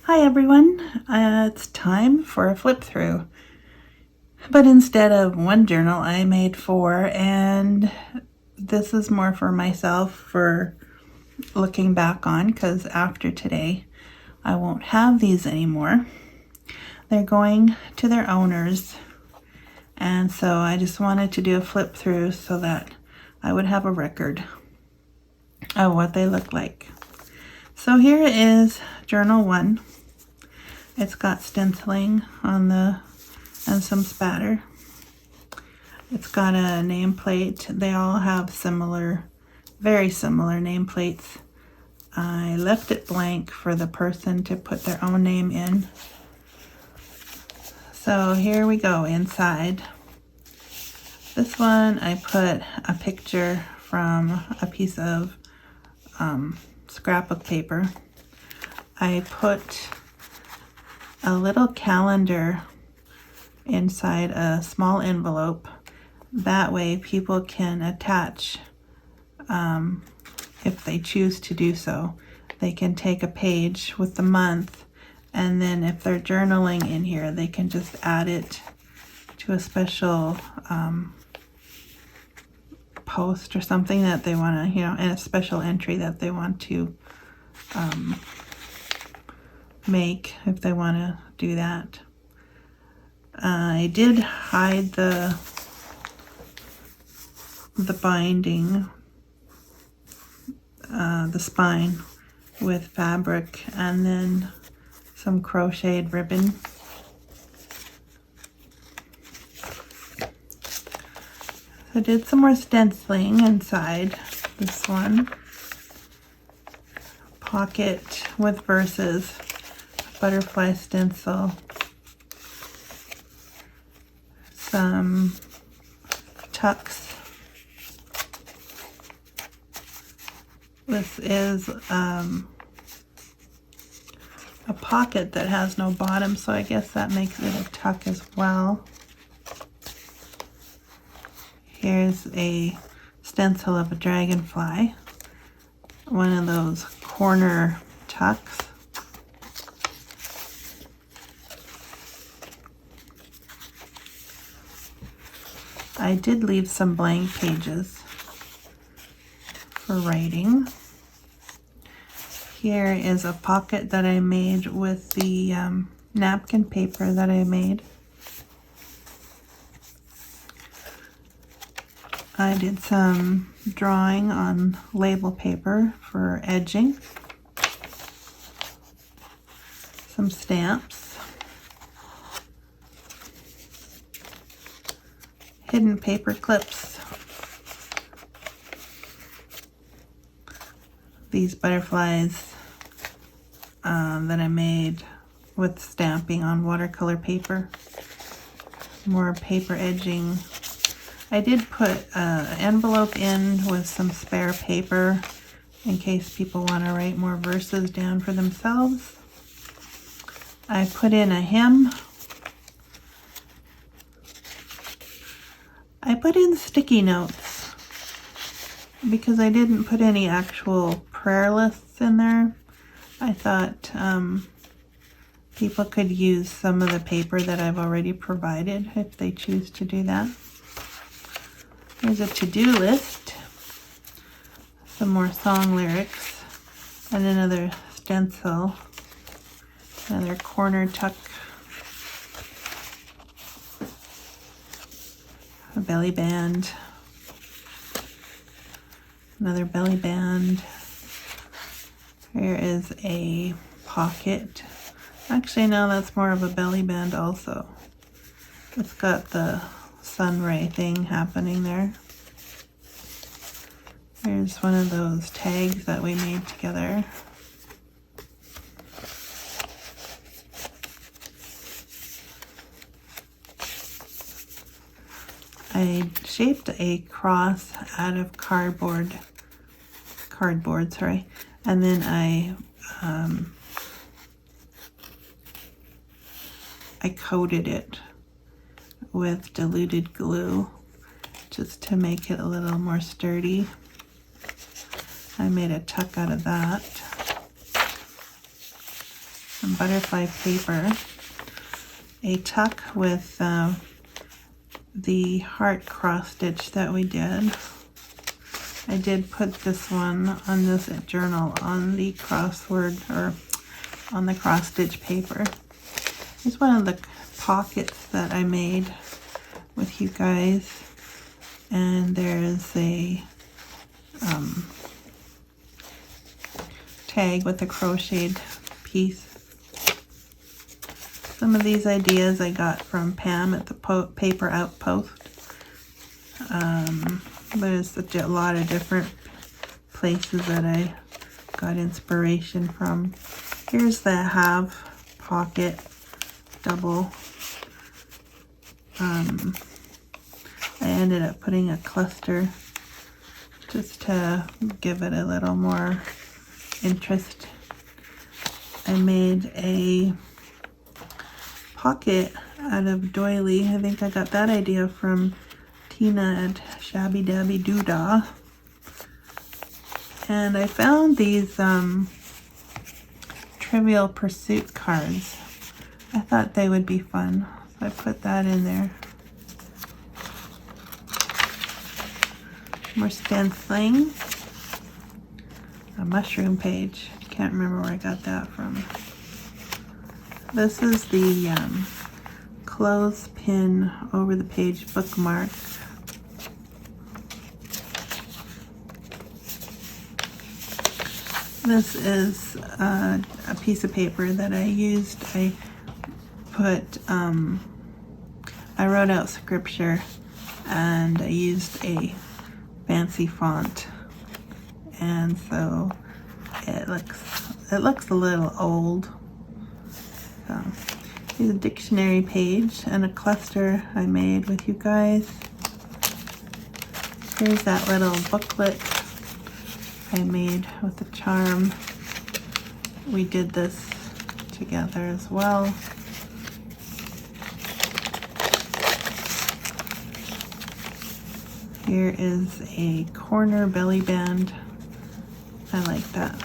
Hi everyone, it's time for a flip through. But instead of one journal, I made 4, and this is more for myself for looking back on, because after today I won't have these anymore. They're going to their owners, and so I just wanted to do a flip through so that I would have a record of what they look like. So here is journal 1. It's got stenciling on and some spatter. It's got a nameplate. They all have very similar nameplates. I left it blank for the person to put their own name in. So here we go inside. This one I put a picture from a piece of scrapbook paper. I put a little calendar inside a small envelope. That way people can attach, if they choose to do so. They can take a page with the month, and then if they're journaling in here, they can just add it to a special post or something that they want to, and a special entry that they want to make if they want to do that. I did hide the binding, the spine, with fabric and then some crocheted ribbon. I did some more stenciling inside this one. Pocket with verses, butterfly stencil, some tucks. This is a pocket that has no bottom, so I guess that makes it a tuck as well. Here's a stencil of a dragonfly, one of those corner tucks. I did leave some blank pages for writing. Here is a pocket that I made with the napkin paper that I made. I did some drawing on label paper for edging. Some stamps. Hidden paper clips. These butterflies that I made with stamping on watercolor paper. More paper edging. I did put an envelope in with some spare paper in case people want to write more verses down for themselves. I put in a hymn. I put in sticky notes because I didn't put any actual prayer lists in there. I thought people could use some of the paper that I've already provided if they choose to do that. Here's a to-do list, some more song lyrics, and another stencil, another corner tuck, a belly band, another belly band. Here is a pocket. Actually, no, that's more of a belly band also. It's got the sun ray thing happening there. Here's one of those tags that we made together. I shaped a cross out of cardboard, and then I coated it with diluted glue just to make it a little more sturdy. I made a tuck out of that. some butterfly paper, a tuck with the heart cross stitch that we did. I did put this one on this journal on the crossword or on the cross stitch paper. It's one of the pockets that I made with you guys, and there's a tag with a crocheted piece. Some of these ideas I got from Pam at the Paper Outpost. There's a lot of different places that I got inspiration from. Here's the half pocket double. I ended up putting a cluster just to give it a little more interest. I made a pocket out of doily. I think I got that idea from Tina at Shabby Dabby Doodah. And I found these Trivial Pursuit cards. I thought they would be fun, so I put that in there. More stenciling. A mushroom page. Can't remember where I got that from. This is the clothespin over the page bookmark. This is a piece of paper that I used. I wrote out scripture and I used a fancy font, and so it looks a little old. So here's a dictionary page and a cluster I made with you guys. Here's that little booklet I made with the charm. We did this together as well. Here is a corner belly band. I like that.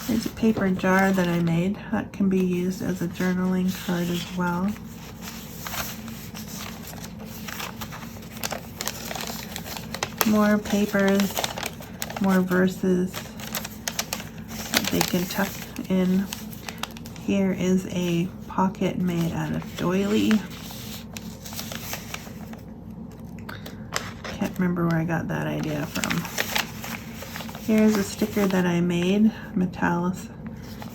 Here's a paper jar that I made that can be used as a journaling card as well. More papers, more verses that they can tuck in. Here is a pocket made out of doily. Can't remember where I got that idea from. Here's a sticker that I made, metallic.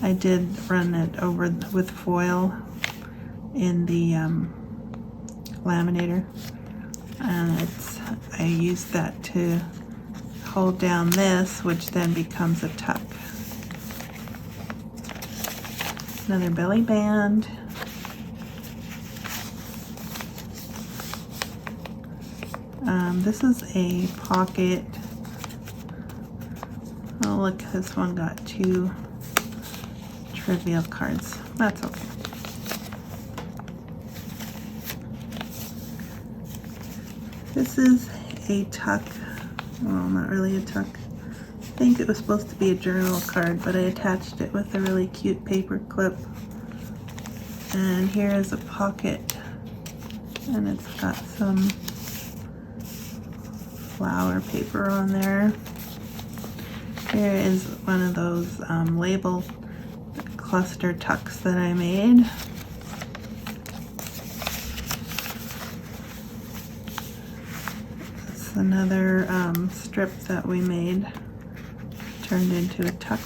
I did run it over with foil in the laminator, and I used that to hold down this, which then becomes a tuck. Another belly band. This is a pocket. Oh, look, this one got 2 trivial cards. That's okay. This is a tuck. Well, not really a tuck. I think it was supposed to be a journal card, but I attached it with a really cute paper clip. And here is a pocket, and it's got some flower paper on there. Here is one of those label cluster tucks that I made. It's another strip that we made, turned into a tuck.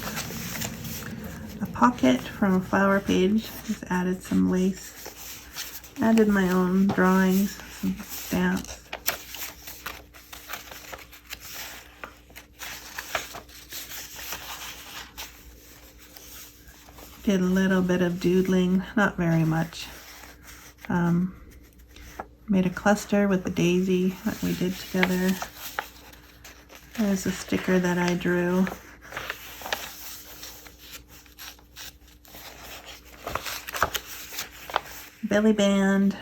A pocket from a flower page. Just added some lace. Added my own drawings, some stamps. Did a little bit of doodling, not very much. Made a cluster with the daisy that we did together. There's a sticker that I drew. Belly band.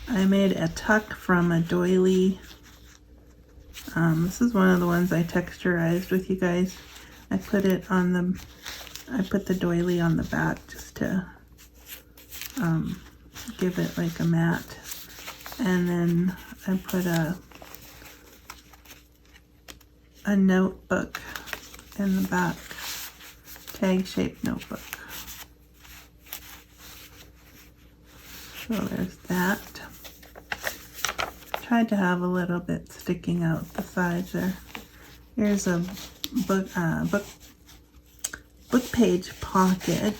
I made a tuck from a doily This is one of the ones I texturized with you guys. I put the doily on the back just to give it like a matte. And then I put a notebook in the back, tag-shaped notebook. So there's that. Tried to have a little bit sticking out the sides there. Here's a book page pocket.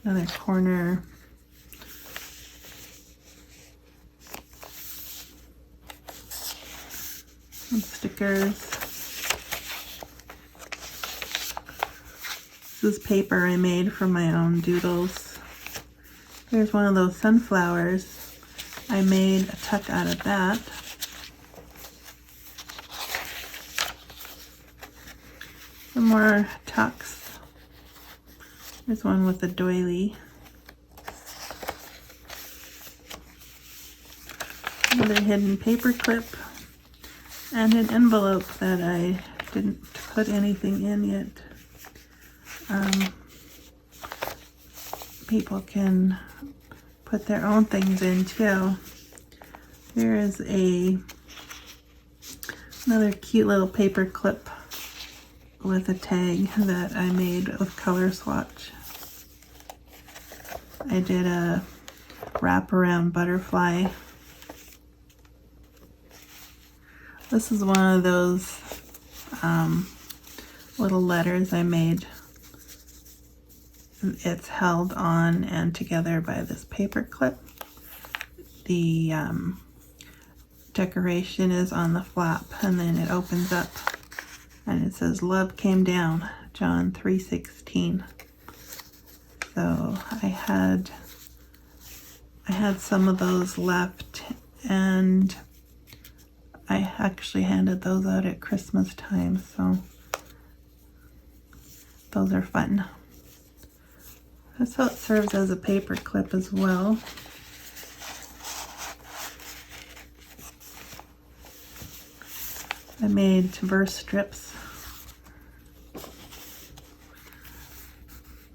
Another corner. Some stickers. This is paper I made from my own doodles. Here's one of those sunflowers. I made a tuck out of that. Some more tucks. There's one with a doily. Another hidden paper clip. And an envelope that I didn't put anything in yet. People can put their own things in too. Here is another cute little paper clip with a tag that I made with color swatch. I did a wraparound butterfly. This is one of those little letters I made. It's held on and together by this paper clip. The decoration is on the flap, and then it opens up and it says love came down, John 3:16. So I had some of those left, and I actually handed those out at Christmas time, so those are fun. So it serves as a paper clip as well. I made verse strips.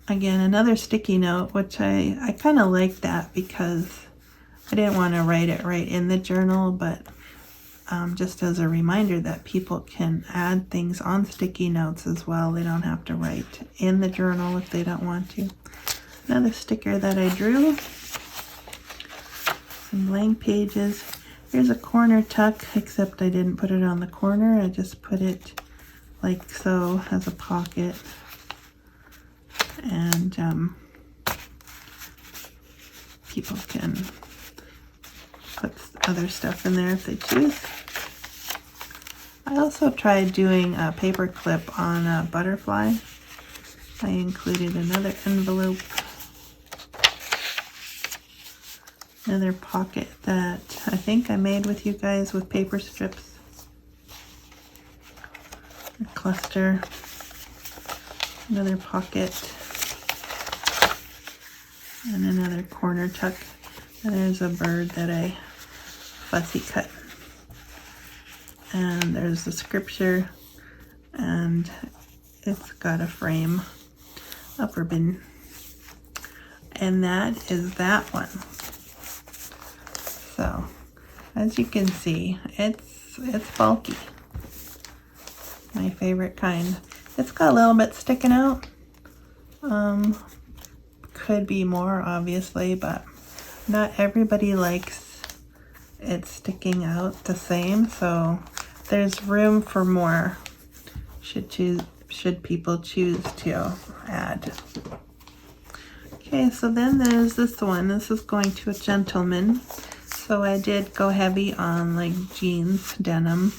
Again, another sticky note, which I kind of like that because I didn't want to write it right in the journal, but just as a reminder that people can add things on sticky notes as well. They don't have to write in the journal if they don't want to. Another sticker that I drew. Some blank pages. Here's a corner tuck, except I didn't put it on the corner. I just put it like so as a pocket. And people can put other stuff in there if they choose. I also tried doing a paper clip on a butterfly. I included another envelope, another pocket that I think I made with you guys with paper strips. A cluster, another pocket, and another corner tuck. And there's a bird that I fussy cut. And there's the scripture, and it's got a frame of ribbon. And that is that one. So, as you can see, it's bulky. My favorite kind. It's got a little bit sticking out. Could be more, obviously, but not everybody likes it sticking out the same, so there's room for more should people choose to add. Okay, so then there's this one. This is going to a gentleman. So I did go heavy on like jeans, denim.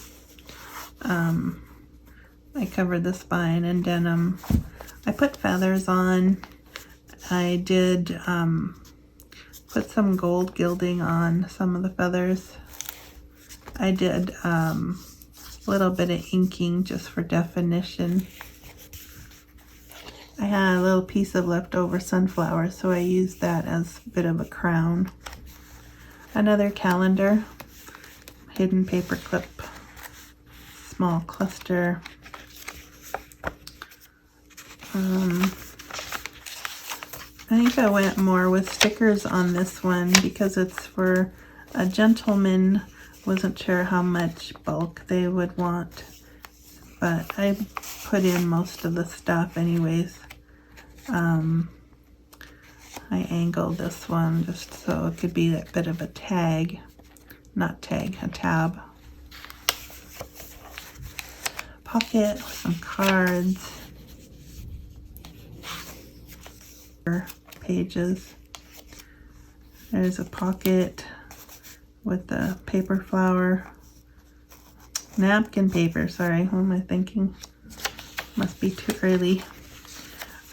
I covered the spine in denim. I put feathers on. I did put some gold gilding on some of the feathers. I did a little bit of inking just for definition. I had a little piece of leftover sunflower, so I used that as a bit of a crown. Another calendar. hidden paper clip, small cluster. I think I went more with stickers on this one because it's for a gentleman. Wasn't sure how much bulk they would want, but I put in most of the stuff anyways. I angled this one just so it could be a bit of a tag, not tag, a tab. Pocket with some cards, pages. There's a pocket with the paper flower, napkin paper, sorry, what am I thinking? Must be too early.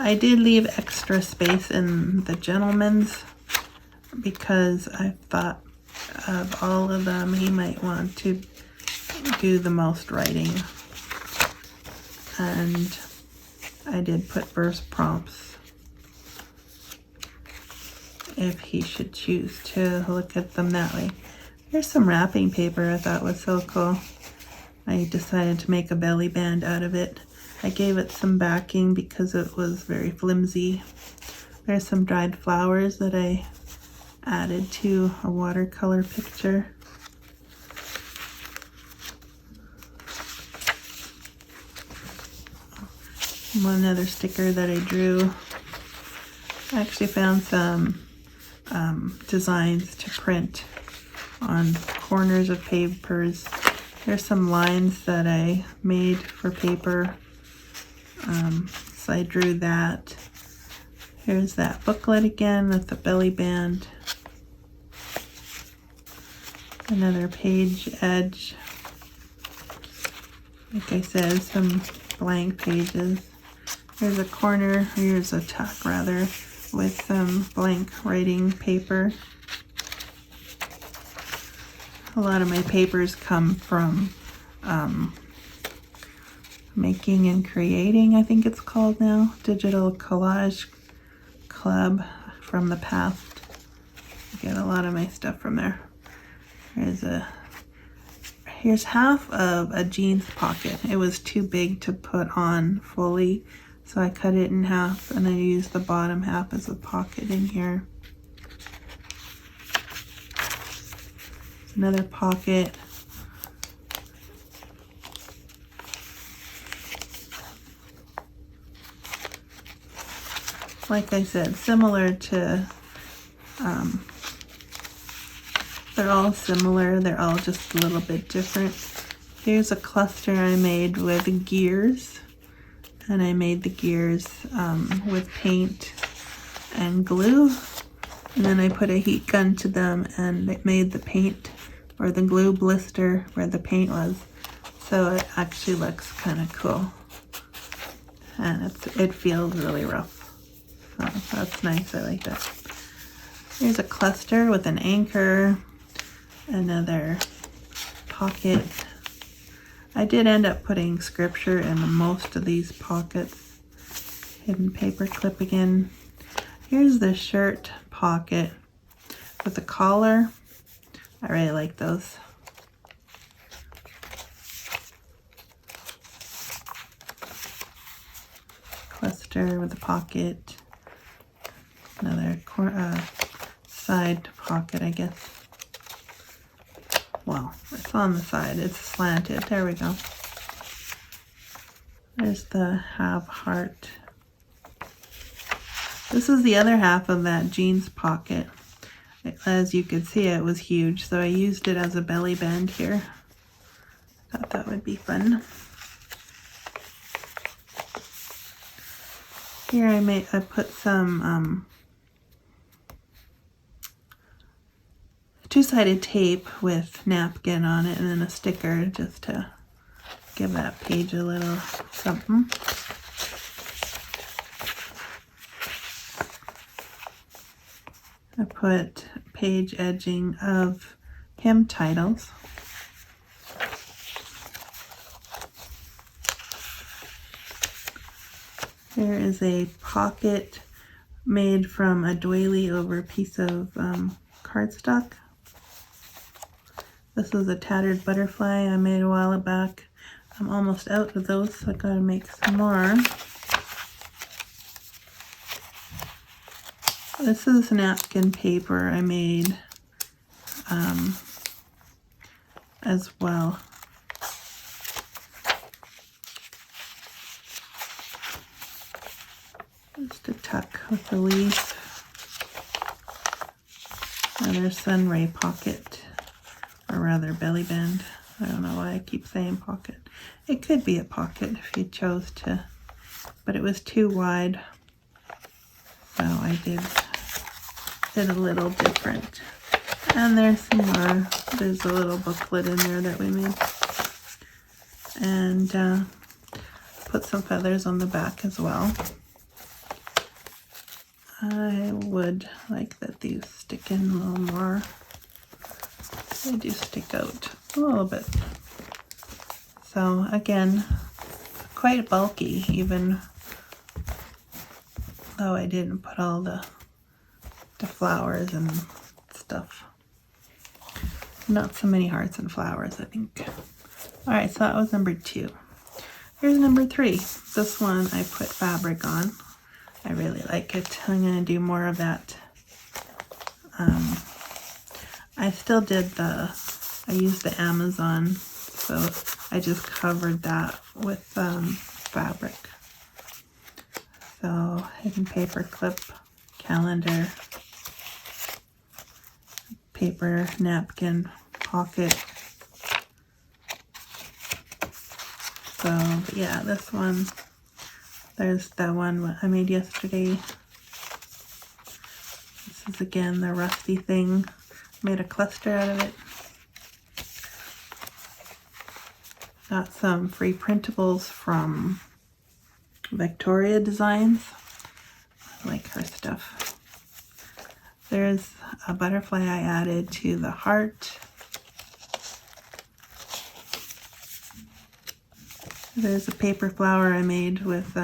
I did leave extra space in the gentleman's because I thought of all of them he might want to do the most writing, and I did put verse prompts if he should choose to look at them that way. Here's some wrapping paper I thought was so cool. I decided to make a belly band out of it. I gave it some backing because it was very flimsy. There's some dried flowers that I added to a watercolor picture. One other sticker that I drew. I actually found some designs to print on corners of papers. There's some lines that I made for paper. So I drew that. Here's that booklet again with the belly band. Another page edge. Like I said, some blank pages. Here's a corner, here's a tuck rather, with some blank writing paper. A lot of my papers come from Making and Creating, I think it's called now. Digital Collage Club from the past. I get a lot of my stuff from there. Here's half of a jeans pocket. It was too big to put on fully, so I cut it in half and I used the bottom half as a pocket in here. Another pocket. Like I said, similar to, they're all similar, they're all just a little bit different. Here's a cluster I made with gears, and I made the gears with paint and glue, and then I put a heat gun to them and it made the paint or the glue blister where the paint was, so it actually looks kind of cool, and it feels really rough. So that's nice, I like that. Here's a cluster with an anchor, another pocket. I did end up putting scripture in most of these pockets. Hidden paper clip again. Here's the shirt pocket with the collar. I really like those. Cluster with a pocket. Another side pocket, I guess. Well, it's on the side. It's slanted. There we go. There's the have heart. This is the other half of that jeans pocket. As you could see, it was huge, so I used it as a belly band here. Thought that would be fun. Here I put some two-sided tape with napkin on it and then a sticker just to give that page a little something. I put page edging of hymn titles. There is a pocket made from a doily over a piece of cardstock. This is a tattered butterfly I made a while back. I'm almost out of those, so I gotta make some more. This is napkin paper I made as well. Just a tuck with the leaf. Another sunray pocket, or rather belly band. I don't know why I keep saying pocket. It could be a pocket if you chose to, but it was too wide, so I did it a little different. And there's some more. There's a little booklet in there that we made, and put some feathers on the back as well. I would like that these stick in a little more. They do stick out a little bit. So again, quite bulky, even though I didn't put all the flowers and stuff. Not so many hearts and flowers, I think. Alright, so that was number 2. Here's number 3. This one I put fabric on. I really like it. I'm going to do more of that. I still did I used the Amazon, so I just covered that with fabric. So hidden paper clip, calendar, paper napkin, pocket. So, but yeah, this one, there's that one I made yesterday. This is again the rusty thing. Made a cluster out of it. Got some free printables from Victoria Designs. I like her stuff. There's a butterfly I added to the heart. There's a paper flower I made with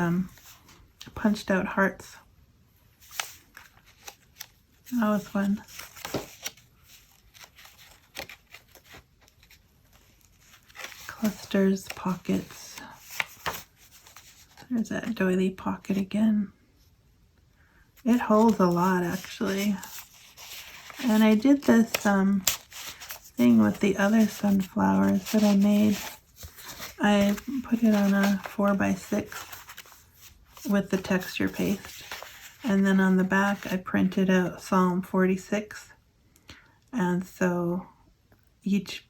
punched out hearts. That was fun. Clusters, pockets. There's that doily pocket again. It holds a lot actually. And I did this thing with the other sunflowers that I made. I put it on a 4x6 with the texture paste. And then on the back I printed out Psalm 46. And so each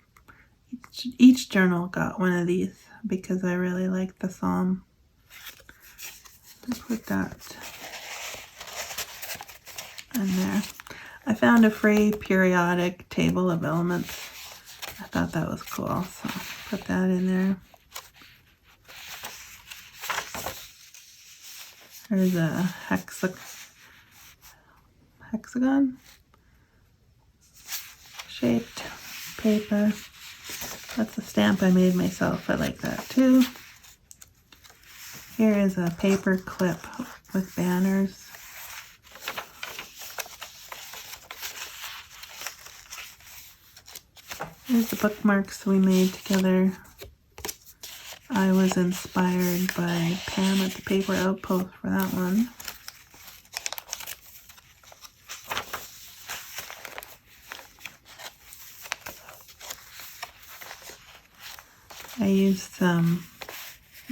journal got one of these because I really like the psalm. I put that in there. I found a free periodic table of elements. I thought that was cool, so put that in there. There's a hexagon shaped paper. That's a stamp I made myself. I like that too. Here is a paper clip with banners. Here's the bookmarks we made together. I was inspired by Pam at the Paper Outpost for that one. I used some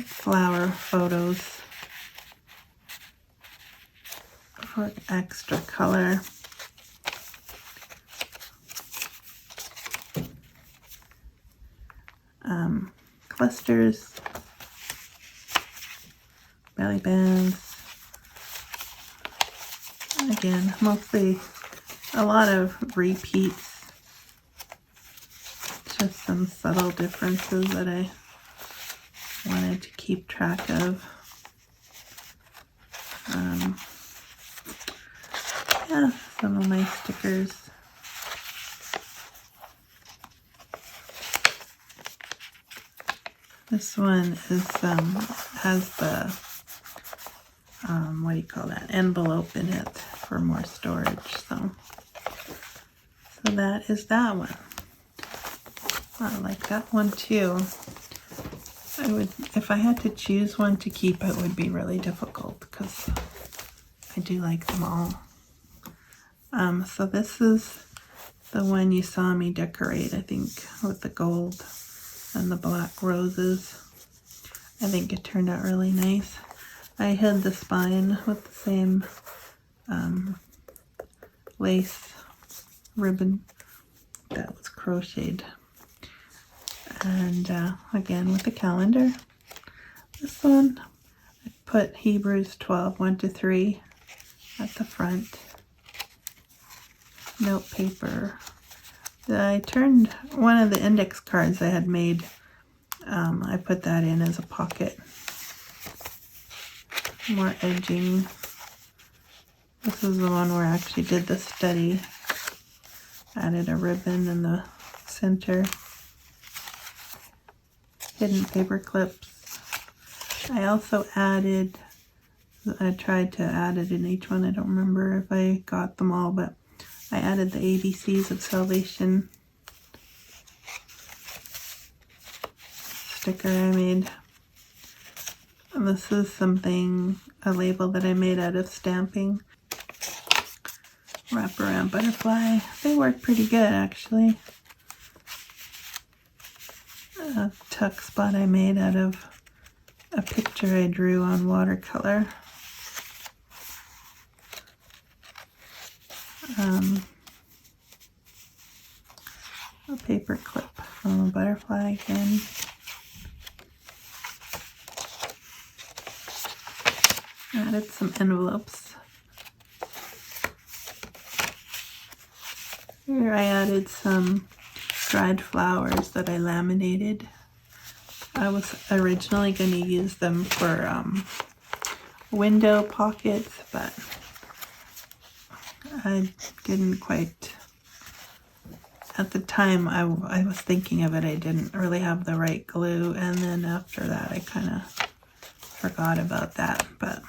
flower photos for extra color. Clusters, belly bands. Again, mostly a lot of repeats. Just some subtle differences that I wanted to keep track of. Yeah, some of my stickers. This one is has the what do you call that, envelope in it for more storage. So that is that one. I like that one too. If I had to choose one to keep, it would be really difficult because I do like them all. So this is the one you saw me decorate, I think, with the gold and the black roses. I think it turned out really nice. I hid the spine with the same lace ribbon that was crocheted. And again with the calendar. This one, I put Hebrews 12, 1-3 at the front. Note paper. I turned one of the index cards I had made, I put that in as a pocket. More edging. This is the one where I actually did the study. Added a ribbon in the center. Hidden paper clips. I also added, I tried to add it in each one. I don't remember if I got them all, but I added the ABCs of Salvation sticker I made. And this is something, a label that I made out of stamping. Wraparound butterfly. They work pretty good actually. A tuck spot I made out of a picture I drew on watercolor. A paper clip from a butterfly again. Added some envelopes. Here I added some dried flowers that I laminated. I was originally going to use them for window pockets, but I didn't quite, at the time I was thinking of it, I didn't really have the right glue, and then after that I kind of forgot about that, but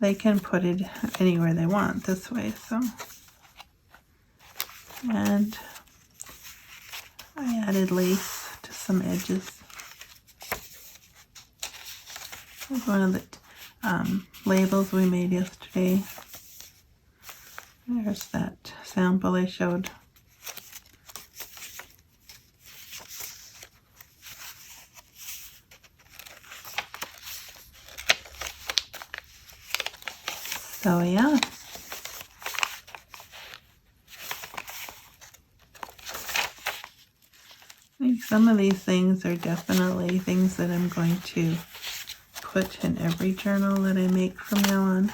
they can put it anywhere they want this way, so. And I added lace to some edges. Here's one of the labels we made yesterday. There's that sample I showed. So yeah. I think some of these things are definitely things that I'm going to put in every journal that I make from now on.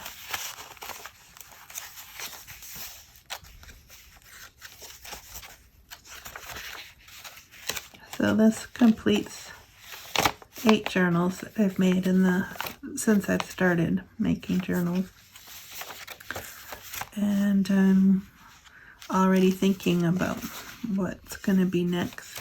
So this completes 8 journals that I've made since I've started making journals. And I'm already thinking about what's going to be next.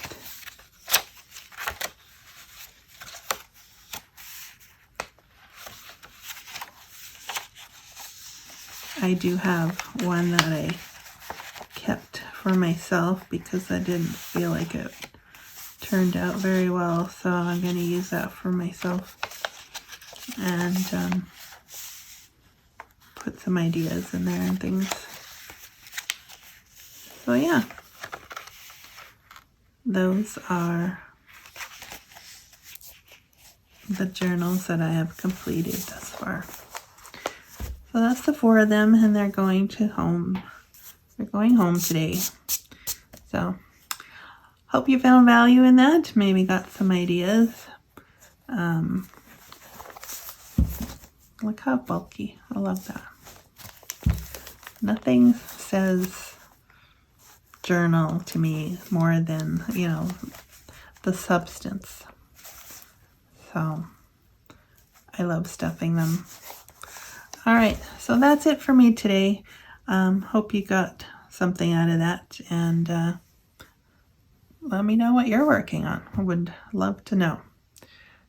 I do have one that I kept for myself because I didn't feel like it turned out very well, so I'm going to use that for myself and put some ideas in there and things. So yeah, those are the journals that I have completed thus far. So that's the 4 of them, and they're going home. They're going home today. So hope you found value in that. Maybe got some ideas. Look how bulky. I love that. Nothing says journal to me more than, you know, the substance. So I love stuffing them. All right, so that's it for me today. Hope you got something out of that, and let me know what you're working on. I would love to know.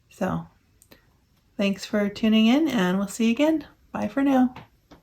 So thanks for tuning in, and we'll see you again. Bye for now.